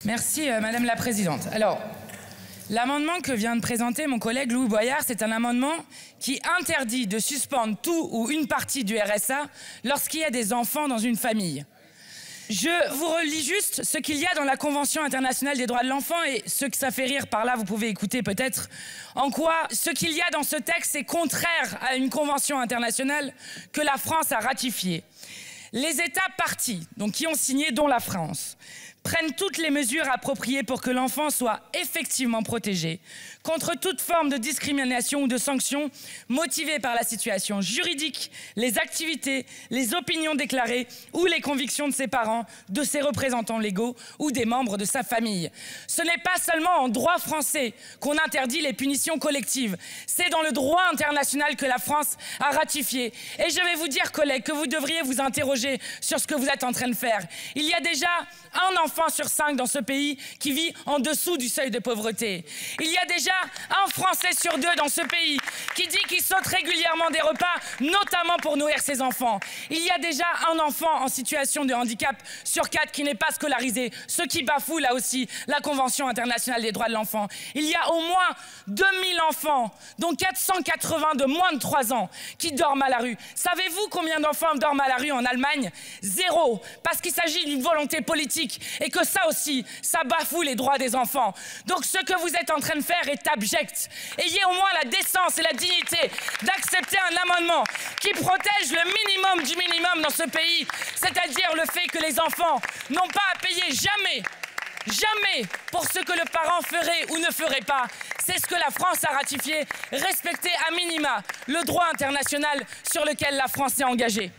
Merci, Madame la Présidente. Alors, l'amendement que vient de présenter mon collègue Louis Boyard, c'est un amendement qui interdit de suspendre tout ou une partie du RSA lorsqu'il y a des enfants dans une famille. Je vous relis juste ce qu'il y a dans la Convention internationale des droits de l'enfant et ce que ça fait rire par là, vous pouvez écouter peut-être en quoi ce qu'il y a dans ce texte est contraire à une convention internationale que la France a ratifiée. Les États parties, donc qui ont signé, dont la France, prennent toutes les mesures appropriées pour que l'enfant soit effectivement protégé contre toute forme de discrimination ou de sanction motivée par la situation juridique, les activités, les opinions déclarées ou les convictions de ses parents, de ses représentants légaux ou des membres de sa famille. Ce n'est pas seulement en droit français qu'on interdit les punitions collectives, c'est dans le droit international que la France a ratifié. Et je vais vous dire, collègues, que vous devriez vous interroger sur ce que vous êtes en train de faire. Il y a déjà un enfant sur 5 dans ce pays qui vit en dessous du seuil de pauvreté. Il y a déjà un Français sur 2 dans ce pays qui dit qu'il saute régulièrement des repas, notamment pour nourrir ses enfants. Il y a déjà un enfant en situation de handicap sur 4 qui n'est pas scolarisé, ce qui bafoue là aussi la Convention internationale des droits de l'enfant. Il y a au moins 2000 enfants, dont 480 de moins de 3 ans, qui dorment à la rue. Savez-vous combien d'enfants dorment à la rue en Allemagne? 0, parce qu'il s'agit d'une volonté politique et que ça aussi, ça bafoue les droits des enfants. Donc ce que vous êtes en train de faire est abject. Ayez au moins la décence et la dignité d'accepter un amendement qui protège le minimum du minimum dans ce pays, c'est-à-dire le fait que les enfants n'ont pas à payer jamais pour ce que le parent ferait ou ne ferait pas. C'est ce que la France a ratifié, respecter à minima le droit international sur lequel la France s'est engagée.